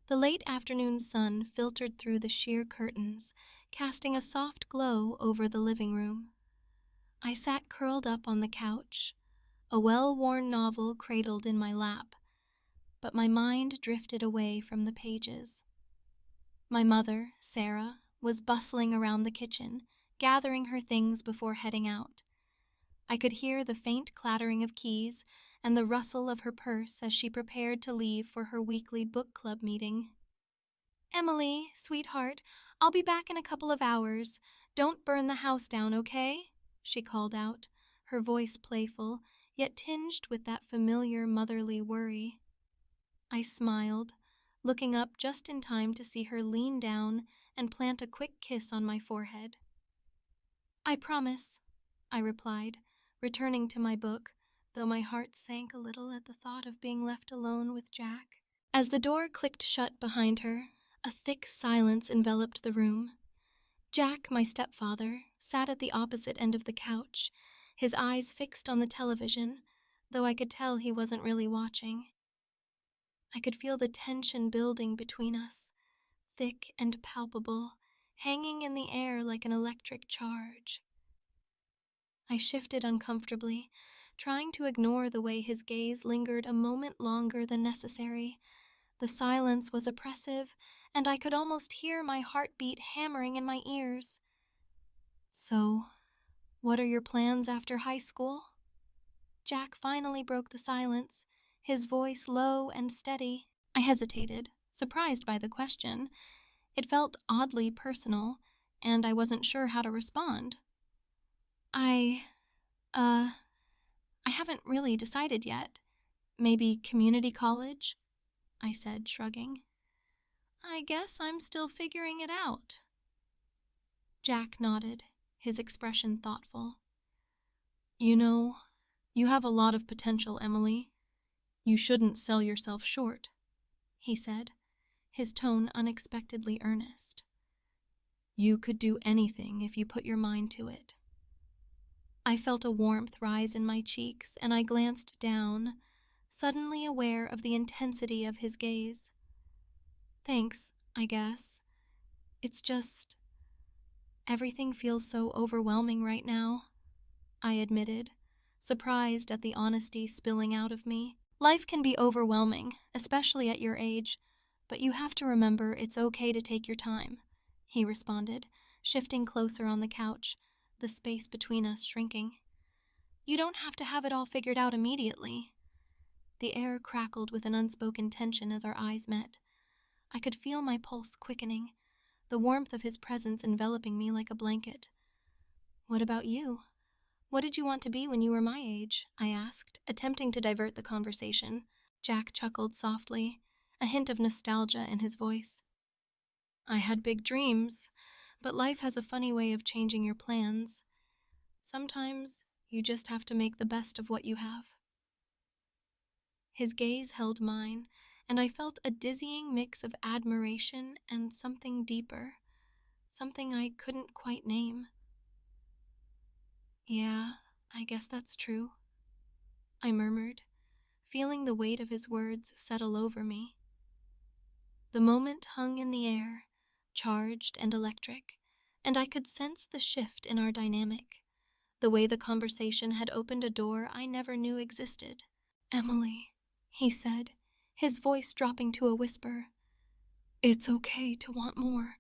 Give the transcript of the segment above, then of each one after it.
The late afternoon sun filtered through the sheer curtains, casting a soft glow over the living room. I sat curled up on the couch, a well-worn novel cradled in my lap, but my mind drifted away from the pages. My mother, Sarah, was bustling around the kitchen, gathering her things before heading out. I could hear the faint clattering of keys and the rustle of her purse as she prepared to leave for her weekly book club meeting. "Emily, sweetheart, I'll be back in a couple of hours. Don't burn the house down, okay?" she called out, her voice playful, yet tinged with that familiar motherly worry. I smiled, looking up just in time to see her lean down and plant a quick kiss on my forehead. "I promise," I replied, returning to my book, though my heart sank a little at the thought of being left alone with Jack. As the door clicked shut behind her, a thick silence enveloped the room. Jack, my stepfather, sat at the opposite end of the couch, his eyes fixed on the television, though I could tell he wasn't really watching. I could feel the tension building between us, thick and palpable, hanging in the air like an electric charge. I shifted uncomfortably, trying to ignore the way his gaze lingered a moment longer than necessary. The silence was oppressive, and I could almost hear my heartbeat hammering in my ears. "So, what are your plans after high school?" Jack finally broke the silence, his voice low and steady. I hesitated, surprised by the question. It felt oddly personal, and I wasn't sure how to respond. I haven't really decided yet. Maybe community college?" I said, shrugging. "I guess I'm still figuring it out." Jack nodded, his expression thoughtful. "You know, you have a lot of potential, Emily. You shouldn't sell yourself short," he said, his tone unexpectedly earnest. "You could do anything if you put your mind to it." I felt a warmth rise in my cheeks, and I glanced down, suddenly aware of the intensity of his gaze. "Thanks, I guess. It's just, everything feels so overwhelming right now," I admitted, surprised at the honesty spilling out of me. "Life can be overwhelming, especially at your age, but you have to remember it's okay to take your time," he responded, shifting closer on the couch, the space between us shrinking. "You don't have to have it all figured out immediately." The air crackled with an unspoken tension as our eyes met. I could feel my pulse quickening, the warmth of his presence enveloping me like a blanket. "What about you? What did you want to be when you were my age?" I asked, attempting to divert the conversation. Jack chuckled softly, a hint of nostalgia in his voice. "I had big dreams, but life has a funny way of changing your plans. Sometimes you just have to make the best of what you have." His gaze held mine, and I felt a dizzying mix of admiration and something deeper, something I couldn't quite name. "Yeah, I guess that's true," I murmured, feeling the weight of his words settle over me. The moment hung in the air, charged and electric, and I could sense the shift in our dynamic, the way the conversation had opened a door I never knew existed. "Emily," he said, his voice dropping to a whisper, "it's okay to want more.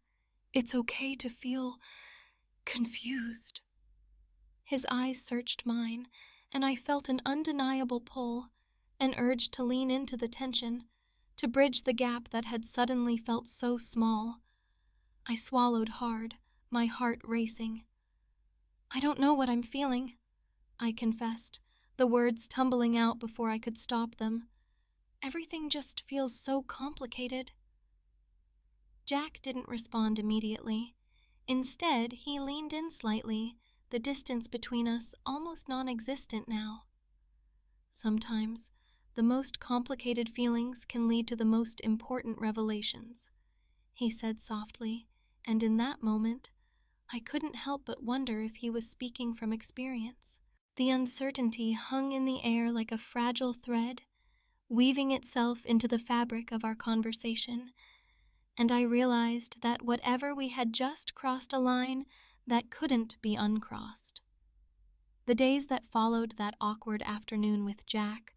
It's okay to feel confused." His eyes searched mine, and I felt an undeniable pull, an urge to lean into the tension, to bridge the gap that had suddenly felt so small. I swallowed hard, my heart racing. "I don't know what I'm feeling," I confessed, the words tumbling out before I could stop them. "Everything just feels so complicated." Jack didn't respond immediately. Instead, he leaned in slightly, the distance between us almost non-existent now. "Sometimes, the most complicated feelings can lead to the most important revelations," he said softly, and in that moment, I couldn't help but wonder if he was speaking from experience. The uncertainty hung in the air like a fragile thread, weaving itself into the fabric of our conversation, and I realized that whatever we had just crossed a line that couldn't be uncrossed. The days that followed that awkward afternoon with Jack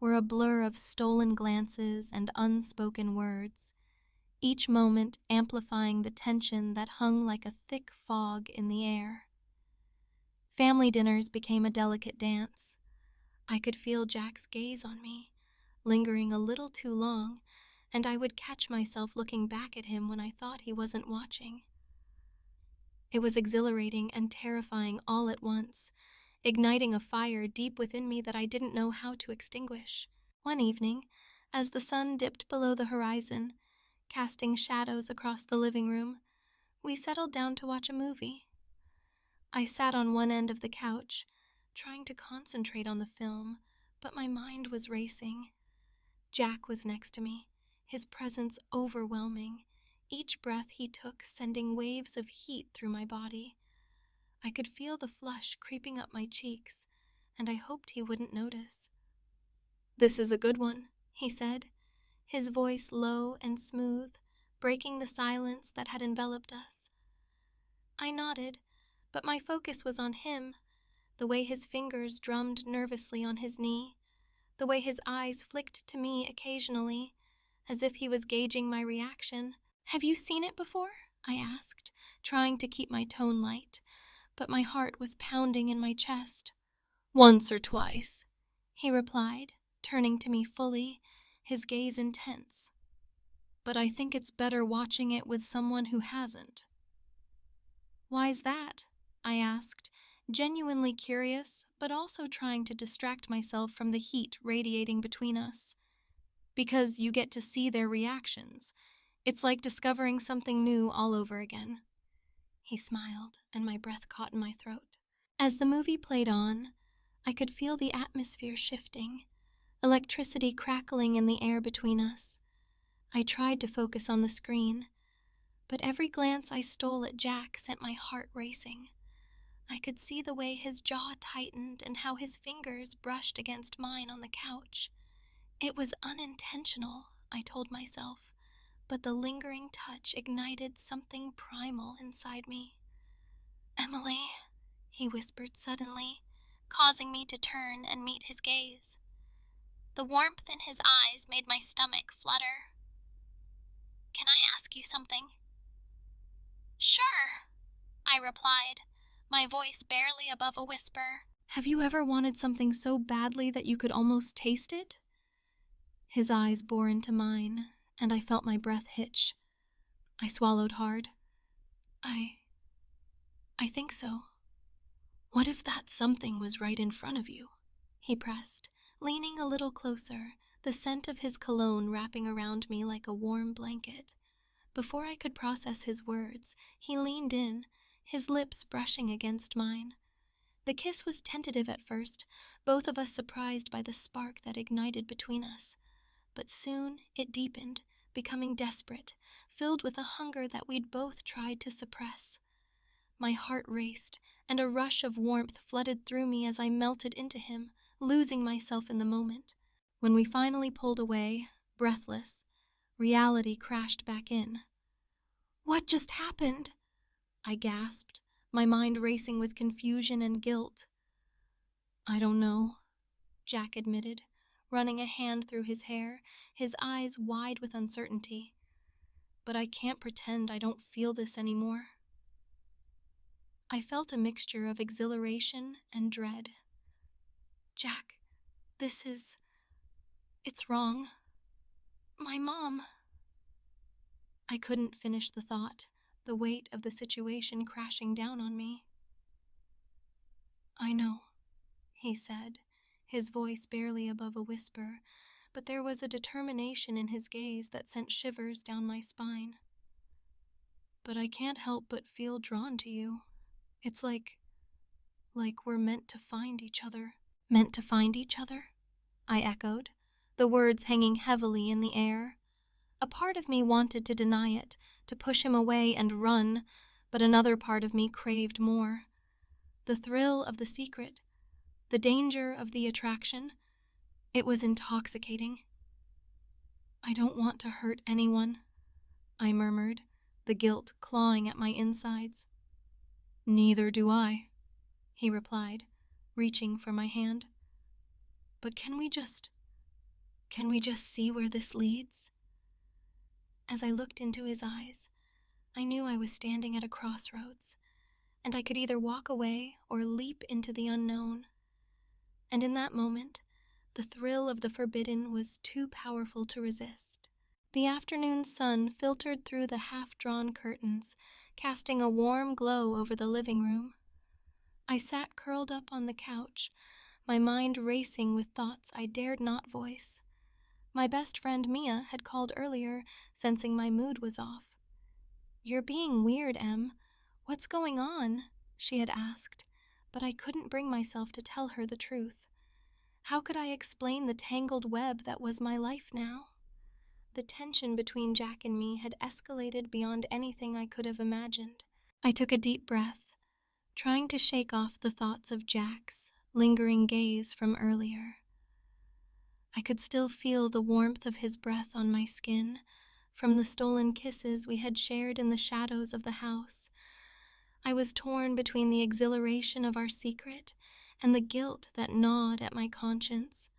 were a blur of stolen glances and unspoken words, each moment amplifying the tension that hung like a thick fog in the air. Family dinners became a delicate dance. I could feel Jack's gaze on me, lingering a little too long, and I would catch myself looking back at him when I thought he wasn't watching. It was exhilarating and terrifying all at once, igniting a fire deep within me that I didn't know how to extinguish. One evening, as the sun dipped below the horizon, casting shadows across the living room, we settled down to watch a movie. I sat on one end of the couch, trying to concentrate on the film, but my mind was racing. Jack was next to me, his presence overwhelming, each breath he took sending waves of heat through my body. I could feel the flush creeping up my cheeks, and I hoped he wouldn't notice. "This is a good one," he said, his voice low and smooth, breaking the silence that had enveloped us. I nodded, but my focus was on him, the way his fingers drummed nervously on his knee, the way his eyes flicked to me occasionally, as if he was gauging my reaction. "Have you seen it before?" I asked, trying to keep my tone light, but my heart was pounding in my chest. "Once or twice," he replied, turning to me fully, his gaze intense. "But I think it's better watching it with someone who hasn't." "Why's that?" I asked, genuinely curious, but also trying to distract myself from the heat radiating between us. "Because you get to see their reactions. It's like discovering something new all over again." He smiled, and my breath caught in my throat. As the movie played on, I could feel the atmosphere shifting, electricity crackling in the air between us. I tried to focus on the screen, but every glance I stole at Jack sent my heart racing. I could see the way his jaw tightened and how his fingers brushed against mine on the couch. It was unintentional, I told myself, but the lingering touch ignited something primal inside me. "Emily," he whispered suddenly, causing me to turn and meet his gaze. The warmth in his eyes made my stomach flutter. "Can I ask you something?" "Sure," I replied, my voice barely above a whisper. "Have you ever wanted something so badly that you could almost taste it?" His eyes bore into mine, and I felt my breath hitch. I swallowed hard. I think so." "What if that something was right in front of you?" he pressed, leaning a little closer, the scent of his cologne wrapping around me like a warm blanket. Before I could process his words, he leaned in, his lips brushing against mine. The kiss was tentative at first, both of us surprised by the spark that ignited between us. But soon it deepened, becoming desperate, filled with a hunger that we'd both tried to suppress. My heart raced, and a rush of warmth flooded through me as I melted into him, losing myself in the moment. When we finally pulled away, breathless, reality crashed back in. "What just happened?" I gasped, my mind racing with confusion and guilt. "I don't know," Jack admitted, running a hand through his hair, his eyes wide with uncertainty. "But I can't pretend I don't feel this anymore." I felt a mixture of exhilaration and dread. "Jack, it's wrong. My mom." I couldn't finish the thought, the weight of the situation crashing down on me. "I know," he said, his voice barely above a whisper, but there was a determination in his gaze that sent shivers down my spine. "But I can't help but feel drawn to you. It's like we're meant to find each other." "Meant to find each other?" I echoed, the words hanging heavily in the air. A part of me wanted to deny it, to push him away and run, but another part of me craved more. The thrill of the secret, the danger of the attraction, it was intoxicating. "I don't want to hurt anyone. I murmured, the guilt clawing at my insides. "Neither do I," he replied, reaching for my hand. "But can we just see where this leads?" As I looked into his eyes, I knew I was standing at a crossroads, and I could either walk away or leap into the unknown. And in that moment, the thrill of the forbidden was too powerful to resist. The afternoon sun filtered through the half-drawn curtains, casting a warm glow over the living room. I sat curled up on the couch, my mind racing with thoughts I dared not voice. My best friend Mia had called earlier, sensing my mood was off. "You're being weird, Em. What's going on?" she had asked, but I couldn't bring myself to tell her the truth. How could I explain the tangled web that was my life now? The tension between Jack and me had escalated beyond anything I could have imagined. I took a deep breath, trying to shake off the thoughts of Jack's lingering gaze from earlier. I could still feel the warmth of his breath on my skin from the stolen kisses we had shared in the shadows of the house. I was torn between the exhilaration of our secret and the guilt that gnawed at my conscience.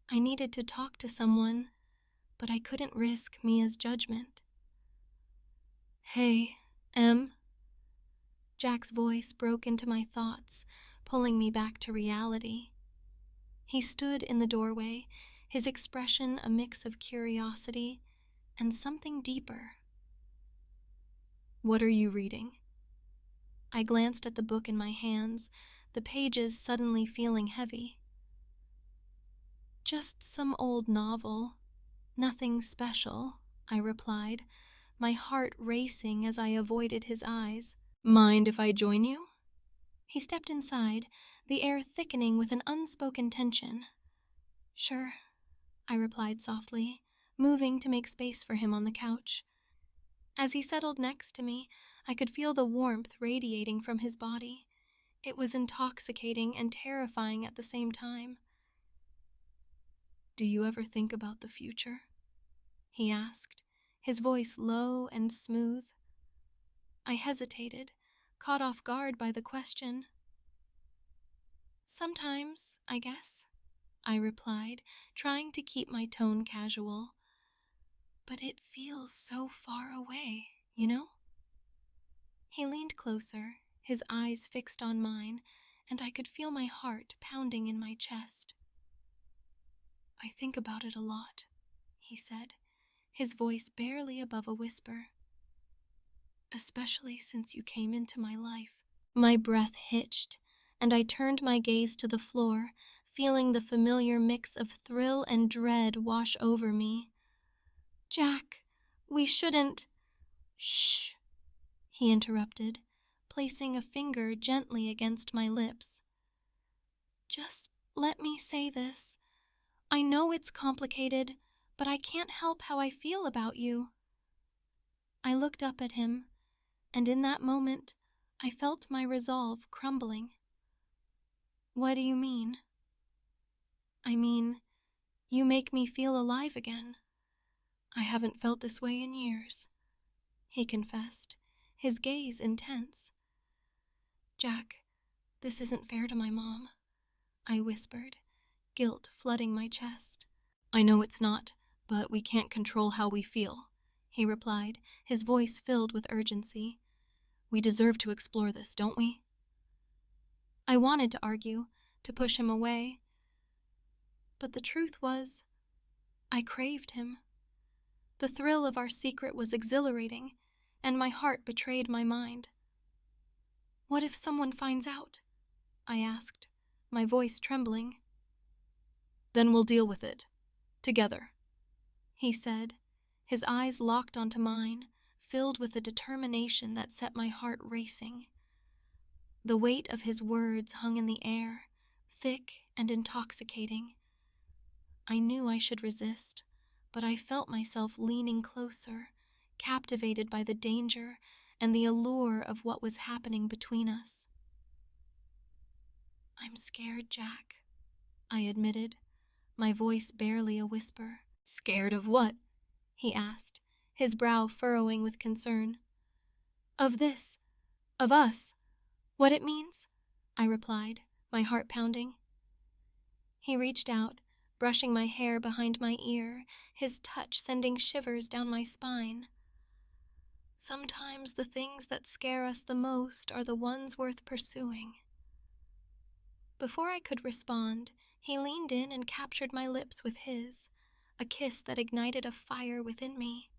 I needed to talk to someone, but I couldn't risk Mia's judgment. "Hey, Em?" Jack's voice broke into my thoughts, pulling me back to reality. He stood in the doorway, his expression a mix of curiosity and something deeper. "What are you reading?" I glanced at the book in my hands, the pages suddenly feeling heavy. "Just some old novel. Nothing special," I replied, my heart racing as I avoided his eyes. "Mind if I join you?" He stepped inside, the air thickening with an unspoken tension. "Sure," I replied softly, moving to make space for him on the couch. As he settled next to me, I could feel the warmth radiating from his body. It was intoxicating and terrifying at the same time. "Do you ever think about the future?" he asked, his voice low and smooth. I hesitated, caught off guard by the question. "Sometimes, I guess," I replied, trying to keep my tone casual. "But it feels so far away, you know?" He leaned closer, his eyes fixed on mine, and I could feel my heart pounding in my chest. "I think about it a lot," he said, his voice barely above a whisper. "Especially since you came into my life." My breath hitched, and I turned my gaze to the floor, feeling the familiar mix of thrill and dread wash over me. "Jack, we shouldn't—" "Shh," he interrupted, placing a finger gently against my lips. "Just let me say this. I know it's complicated, but I can't help how I feel about you." I looked up at him, and in that moment, I felt my resolve crumbling. "What do you mean?" "I mean, you make me feel alive again. I haven't felt this way in years," he confessed, his gaze intense. "Jack, this isn't fair to my mom," I whispered, guilt flooding my chest. "I know it's not, but we can't control how we feel," he replied, his voice filled with urgency. "We deserve to explore this, don't we?" I wanted to argue, to push him away. But the truth was, I craved him. The thrill of our secret was exhilarating, and my heart betrayed my mind. "What if someone finds out?" I asked, my voice trembling. "Then we'll deal with it. Together," he said, his eyes locked onto mine, filled with a determination that set my heart racing. The weight of his words hung in the air, thick and intoxicating. I knew I should resist, but I felt myself leaning closer, captivated by the danger and the allure of what was happening between us. "I'm scared, Jack," I admitted, my voice barely a whisper. "Scared of what?" he asked, his brow furrowing with concern. "Of this, of us, what it means?" I replied, my heart pounding. He reached out, brushing my hair behind my ear, his touch sending shivers down my spine. "Sometimes the things that scare us the most are the ones worth pursuing." Before I could respond, he leaned in and captured my lips with his, a kiss that ignited a fire within me.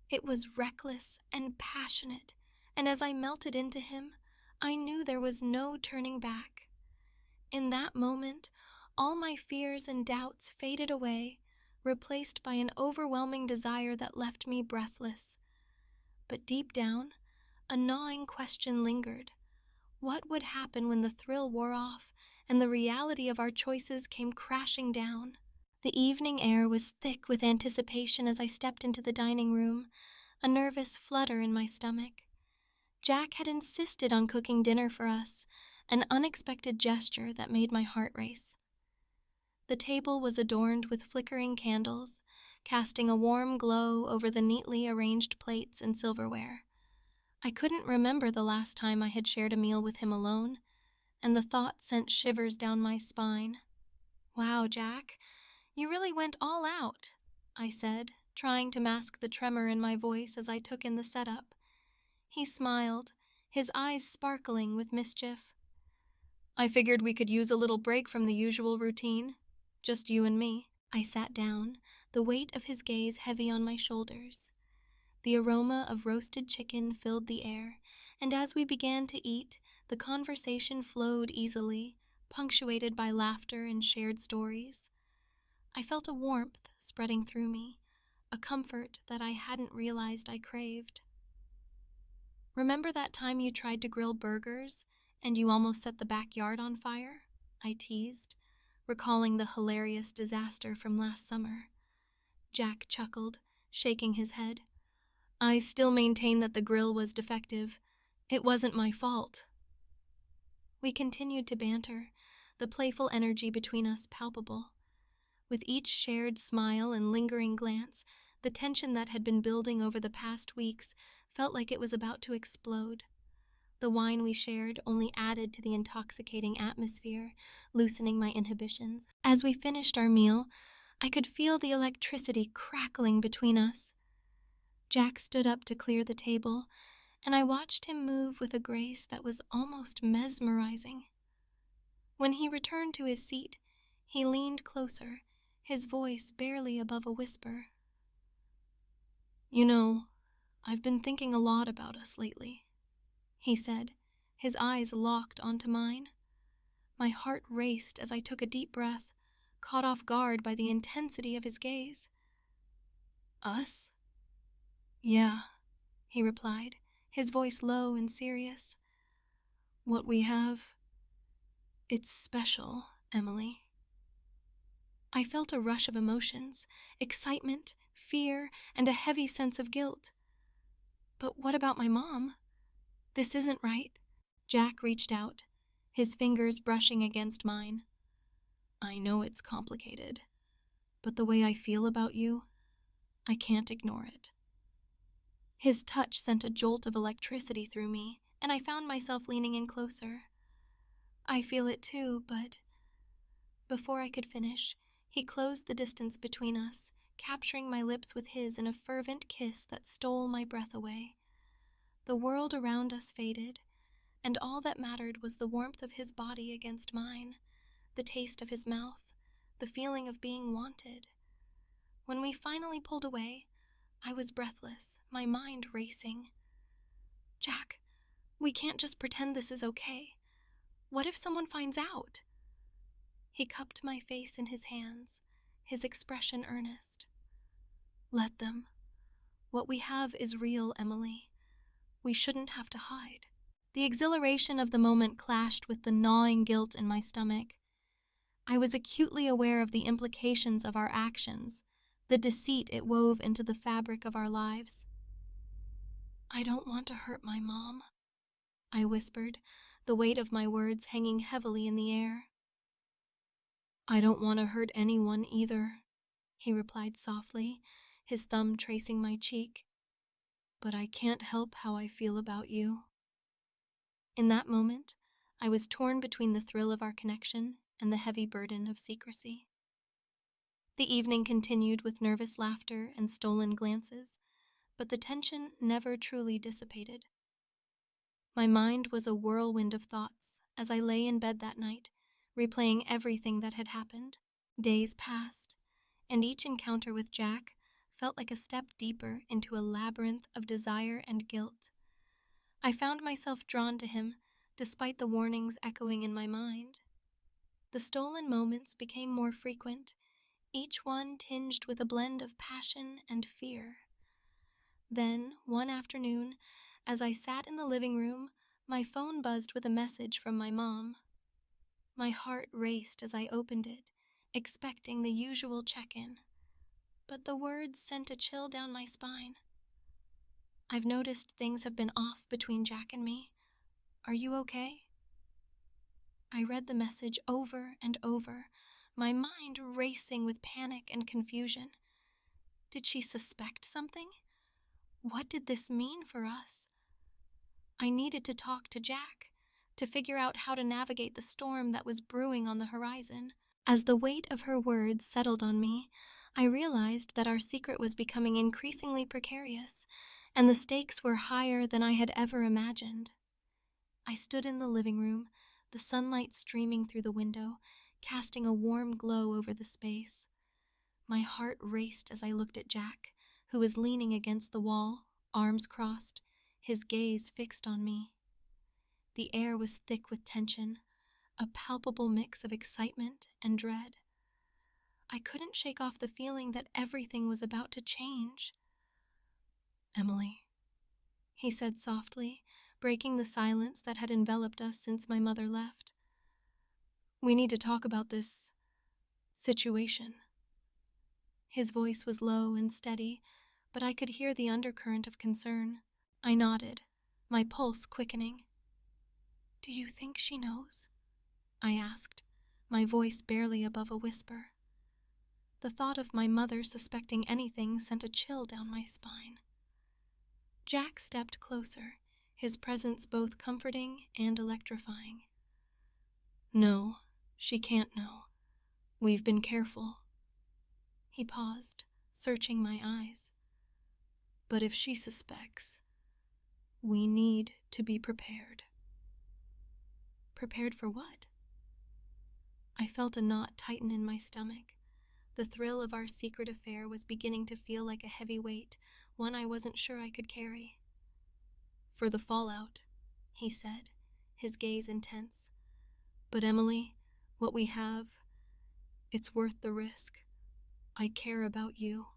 It was reckless and passionate, and as I melted into him, I knew there was no turning back. In that moment, all my fears and doubts faded away, replaced by an overwhelming desire that left me breathless. But deep down, a gnawing question lingered. What would happen when the thrill wore off and the reality of our choices came crashing down? The evening air was thick with anticipation as I stepped into the dining room, a nervous flutter in my stomach. Jack had insisted on cooking dinner for us, an unexpected gesture that made my heart race. The table was adorned with flickering candles, casting a warm glow over the neatly arranged plates and silverware. I couldn't remember the last time I had shared a meal with him alone, and the thought sent shivers down my spine. "Wow, Jack, you really went all out," I said, trying to mask the tremor in my voice as I took in the setup. He smiled, his eyes sparkling with mischief. "I figured we could use a little break from the usual routine. Just you and me." I sat down, the weight of his gaze heavy on my shoulders. The aroma of roasted chicken filled the air, and as we began to eat, the conversation flowed easily, punctuated by laughter and shared stories. I felt a warmth spreading through me, a comfort that I hadn't realized I craved. "Remember that time you tried to grill burgers and you almost set the backyard on fire?" I teased, recalling the hilarious disaster from last summer. Jack chuckled, shaking his head. "I still maintain that the grill was defective. It wasn't my fault." We continued to banter, the playful energy between us palpable. With each shared smile and lingering glance, the tension that had been building over the past weeks felt like it was about to explode. The wine we shared only added to the intoxicating atmosphere, loosening my inhibitions. As we finished our meal, I could feel the electricity crackling between us. Jack stood up to clear the table, and I watched him move with a grace that was almost mesmerizing. When he returned to his seat, he leaned closer, his voice barely above a whisper. "You know, I've been thinking a lot about us lately," he said, his eyes locked onto mine. My heart raced as I took a deep breath, caught off guard by the intensity of his gaze. "Us?" "Yeah," he replied, his voice low and serious. "What we have, it's special, Emily." I felt a rush of emotions, excitement, fear, and a heavy sense of guilt. "But what about my mom? This isn't right." Jack reached out, his fingers brushing against mine. "I know it's complicated, but the way I feel about you, I can't ignore it." His touch sent a jolt of electricity through me, and I found myself leaning in closer. "I feel it too, but—" Before I could finish, he closed the distance between us, capturing my lips with his in a fervent kiss that stole my breath away. The world around us faded, and all that mattered was the warmth of his body against mine, the taste of his mouth, the feeling of being wanted. When we finally pulled away, I was breathless, my mind racing. "Jack, we can't just pretend this is okay. What if someone finds out?" He cupped my face in his hands, his expression earnest. "Let them. What we have is real, Emily. We shouldn't have to hide." The exhilaration of the moment clashed with the gnawing guilt in my stomach. I was acutely aware of the implications of our actions, the deceit it wove into the fabric of our lives. "I don't want to hurt my mom," I whispered, the weight of my words hanging heavily in the air. "I don't want to hurt anyone either," he replied softly, his thumb tracing my cheek. "But I can't help how I feel about you." In that moment, I was torn between the thrill of our connection and the heavy burden of secrecy. The evening continued with nervous laughter and stolen glances, but the tension never truly dissipated. My mind was a whirlwind of thoughts as I lay in bed that night, replaying everything that had happened. Days passed, and each encounter with Jack felt like a step deeper into a labyrinth of desire and guilt. I found myself drawn to him, despite the warnings echoing in my mind. The stolen moments became more frequent, each one tinged with a blend of passion and fear. Then, one afternoon, as I sat in the living room, my phone buzzed with a message from my mom. My heart raced as I opened it, expecting the usual check-in, but the words sent a chill down my spine. "I've noticed things have been off between Jack and me. Are you okay?" I read the message over and over, my mind racing with panic and confusion. Did she suspect something? What did this mean for us? I needed to talk to Jack, to figure out how to navigate the storm that was brewing on the horizon. As the weight of her words settled on me, I realized that our secret was becoming increasingly precarious, and the stakes were higher than I had ever imagined. I stood in the living room, the sunlight streaming through the window, casting a warm glow over the space. My heart raced as I looked at Jack, who was leaning against the wall, arms crossed, his gaze fixed on me. The air was thick with tension, a palpable mix of excitement and dread. I couldn't shake off the feeling that everything was about to change. "Emily," he said softly, breaking the silence that had enveloped us since my mother left. "We need to talk about this situation." His voice was low and steady, but I could hear the undercurrent of concern. I nodded, my pulse quickening. "Do you think she knows?" I asked, my voice barely above a whisper. The thought of my mother suspecting anything sent a chill down my spine. Jack stepped closer, his presence both comforting and electrifying. "No, she can't know. We've been careful." He paused, searching my eyes. "But if she suspects, we need to be prepared." Prepared for what? I felt a knot tighten in my stomach. The thrill of our secret affair was beginning to feel like a heavy weight, one I wasn't sure I could carry. "For the fallout," he said, his gaze intense. "But Emily, what we have, it's worth the risk. I care about you."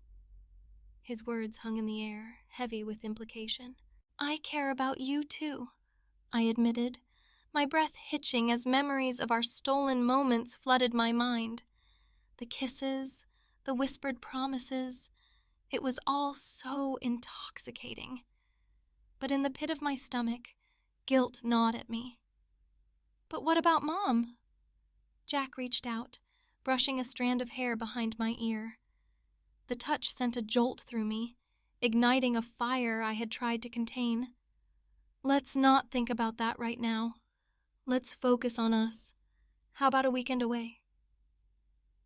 His words hung in the air, heavy with implication. "I care about you too," I admitted, my breath hitching as memories of our stolen moments flooded my mind. The kisses, the whispered promises, it was all so intoxicating. But in the pit of my stomach, guilt gnawed at me. "But what about Mom?" Jack reached out, brushing a strand of hair behind my ear. The touch sent a jolt through me, igniting a fire I had tried to contain. "Let's not think about that right now. Let's focus on us. How about a weekend away?"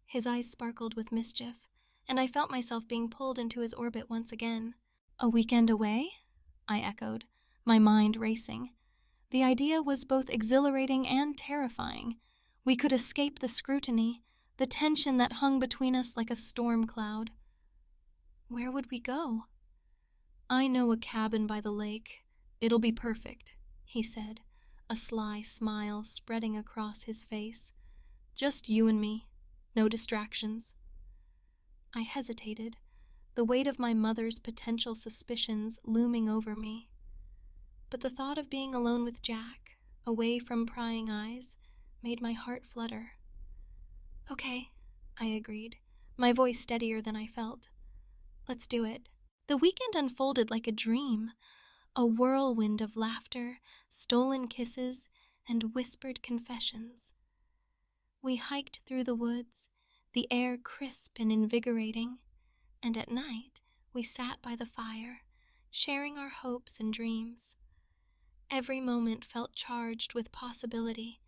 His eyes sparkled with mischief, and I felt myself being pulled into his orbit once again. "A weekend away?" I echoed, my mind racing. The idea was both exhilarating and terrifying. We could escape the scrutiny, the tension that hung between us like a storm cloud. Where would we go? "I know a cabin by the lake. It'll be perfect," he said, a sly smile spreading across his face. "Just you and me. No distractions." I hesitated, the weight of my mother's potential suspicions looming over me. But the thought of being alone with Jack, away from prying eyes, made my heart flutter. "Okay," I agreed, my voice steadier than I felt. "Let's do it." The weekend unfolded like a dream, a whirlwind of laughter, stolen kisses, and whispered confessions. We hiked through the woods, the air crisp and invigorating, and at night We sat by the fire, sharing our hopes and dreams. Every moment felt charged with possibility,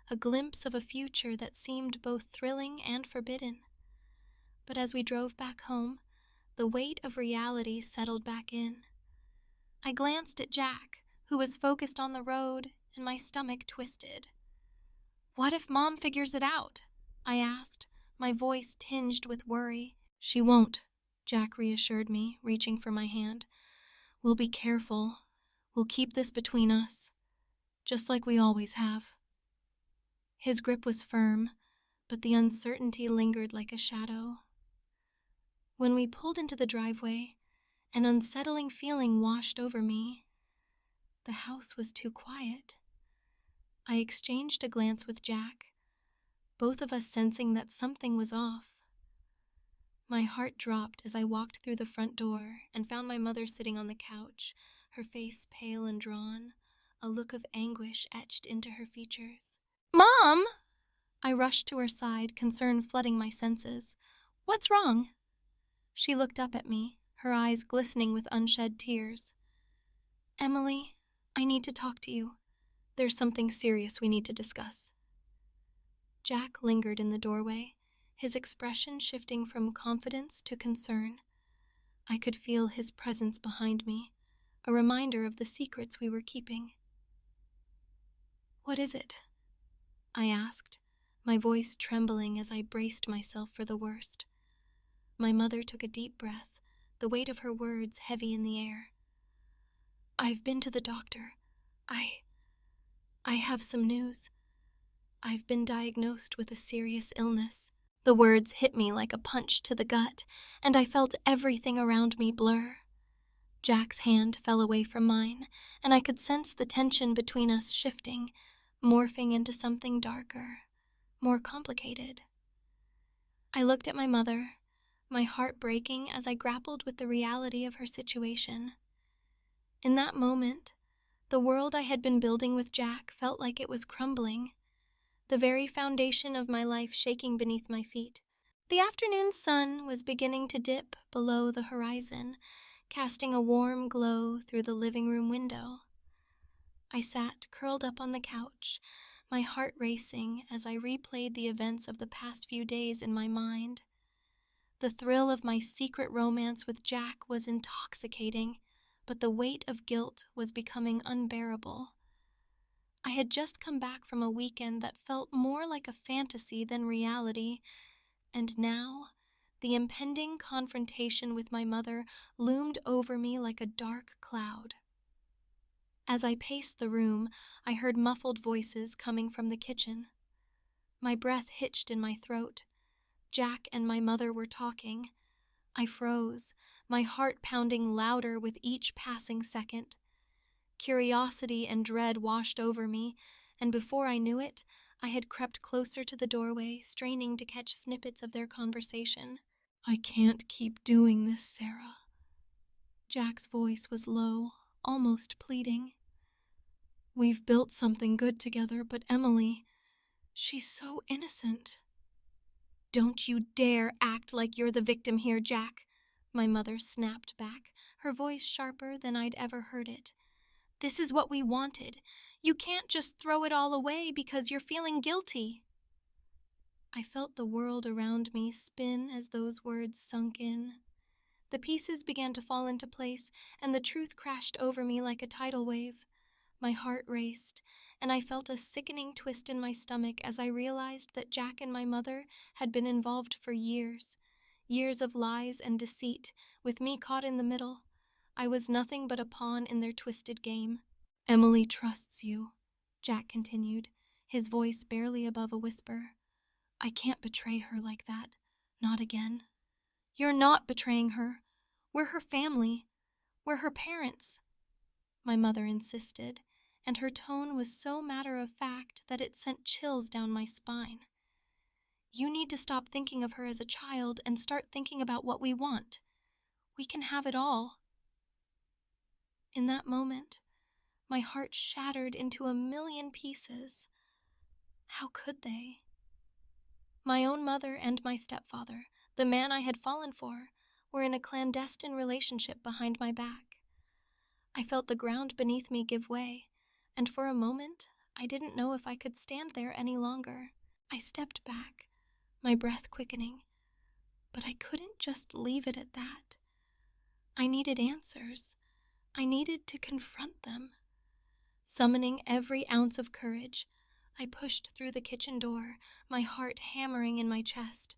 a glimpse of a future that seemed both thrilling and forbidden. But as we drove back home, the weight of reality settled back in. I glanced at Jack, who was focused on the road, and my stomach twisted. "What if Mom figures it out?" I asked, my voice tinged with worry. "She won't," Jack reassured me, reaching for my hand. "We'll be careful. We'll keep this between us, just like we always have." His grip was firm, but the uncertainty lingered like a shadow. When we pulled into the driveway, an unsettling feeling washed over me. The house was too quiet. I exchanged a glance with Jack, both of us sensing that something was off. My heart dropped as I walked through the front door and found my mother sitting on the couch, her face pale and drawn, a look of anguish etched into her features. "Mom!" I rushed to her side, concern flooding my senses. "What's wrong?" She looked up at me, her eyes glistening with unshed tears. "Emily, I need to talk to you. There's something serious we need to discuss." Jack lingered in the doorway, his expression shifting from confidence to concern. I could feel his presence behind me, a reminder of the secrets we were keeping. "What is it?" I asked, my voice trembling as I braced myself for the worst. My mother took a deep breath, the weight of her words heavy in the air. "I've been to the doctor. I have some news. I've been diagnosed with a serious illness." The words hit me like a punch to the gut, and I felt everything around me blur. Jack's hand fell away from mine, and I could sense the tension between us shifting, morphing into something darker, more complicated. I looked at my mother, my heart breaking as I grappled with the reality of her situation. In that moment, the world I had been building with Jack felt like it was crumbling, the very foundation of my life shaking beneath my feet. The afternoon sun was beginning to dip below the horizon, casting a warm glow through the living room window. I sat curled up on the couch, my heart racing as I replayed the events of the past few days in my mind. The thrill of my secret romance with Jack was intoxicating, but the weight of guilt was becoming unbearable. I had just come back from a weekend that felt more like a fantasy than reality, and now the impending confrontation with my mother loomed over me like a dark cloud. As I paced the room, I heard muffled voices coming from the kitchen. My breath hitched in my throat. Jack and my mother were talking. I froze, my heart pounding louder with each passing second. Curiosity and dread washed over me, and before I knew it, I had crept closer to the doorway, straining to catch snippets of their conversation. "I can't keep doing this, Sarah." Jack's voice was low, almost pleading. "We've built something good together, but Emily, she's so innocent." "Don't you dare act like you're the victim here, Jack," my mother snapped back, her voice sharper than I'd ever heard it. "This is what we wanted. You can't just throw it all away because you're feeling guilty." I felt the world around me spin as those words sunk in. The pieces began to fall into place, and the truth crashed over me like a tidal wave. My heart raced, and I felt a sickening twist in my stomach as I realized that Jack and my mother had been involved for years. Years of lies and deceit, with me caught in the middle. I was nothing but a pawn in their twisted game. "Emily trusts you," Jack continued, his voice barely above a whisper. "I can't betray her like that. Not again." "You're not betraying her. We're her family. We're her parents," my mother insisted, and her tone was so matter-of-fact that it sent chills down my spine. "You need to stop thinking of her as a child and start thinking about what we want. We can have it all." In that moment, my heart shattered into a million pieces. How could they? My own mother and my stepfather, the man I had fallen for, were in a clandestine relationship behind my back. I felt the ground beneath me give way, and for a moment, I didn't know if I could stand there any longer. I stepped back, my breath quickening, but I couldn't just leave it at that. I needed answers. I needed to confront them. Summoning every ounce of courage, I pushed through the kitchen door, my heart hammering in my chest.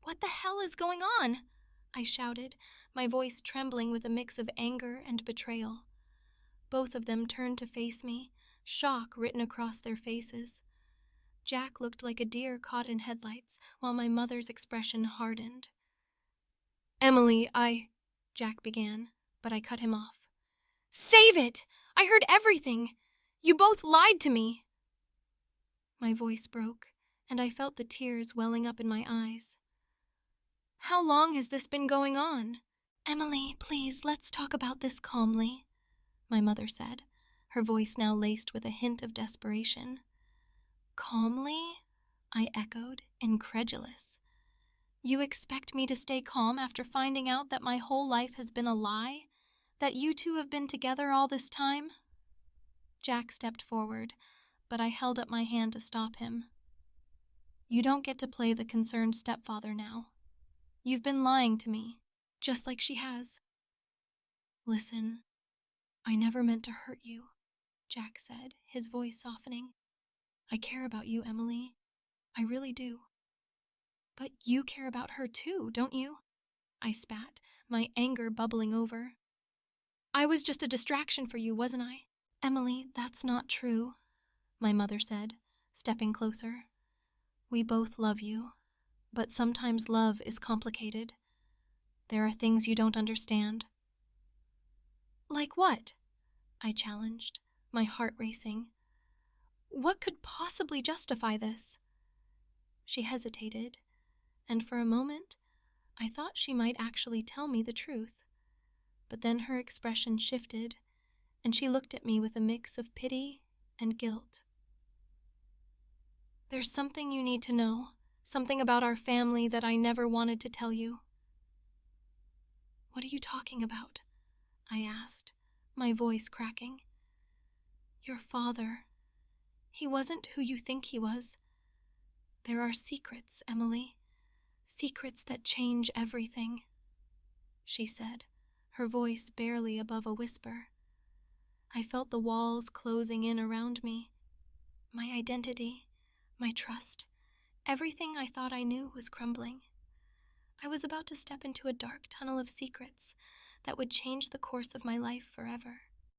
"What the hell is going on?" I shouted, my voice trembling with a mix of anger and betrayal. Both of them turned to face me, shock written across their faces. Jack looked like a deer caught in headlights, while my mother's expression hardened. "Emily, Jack began, but I cut him off. "Save it! I heard everything! You both lied to me!" My voice broke, and I felt the tears welling up in my eyes. "How long has this been going on?" "Emily, please, let's talk about this calmly," my mother said, her voice now laced with a hint of desperation. "Calmly?" I echoed, incredulous. "You expect me to stay calm after finding out that my whole life has been a lie? That you two have been together all this time?" Jack stepped forward, but I held up my hand to stop him. "You don't get to play the concerned stepfather now. You've been lying to me, just like she has." "Listen, I never meant to hurt you," Jack said, his voice softening. "I care about you, Emily. I really do." "But you care about her too, don't you?" I spat, my anger bubbling over. "I was just a distraction for you, wasn't I?" "Emily, that's not true," my mother said, stepping closer. "We both love you, but sometimes love is complicated. There are things you don't understand." "Like what?" I challenged, my heart racing. "What could possibly justify this?" She hesitated, and for a moment, I thought she might actually tell me the truth. But then her expression shifted, and she looked at me with a mix of pity and guilt. "There's something you need to know, something about our family that I never wanted to tell you." "What are you talking about?" I asked, my voice cracking. "Your father. He wasn't who you think he was. There are secrets, Emily. Secrets that change everything," she said, her voice barely above a whisper. I felt the walls closing in around me. My identity, my trust, everything I thought I knew was crumbling. I was about to step into a dark tunnel of secrets that would change the course of my life forever.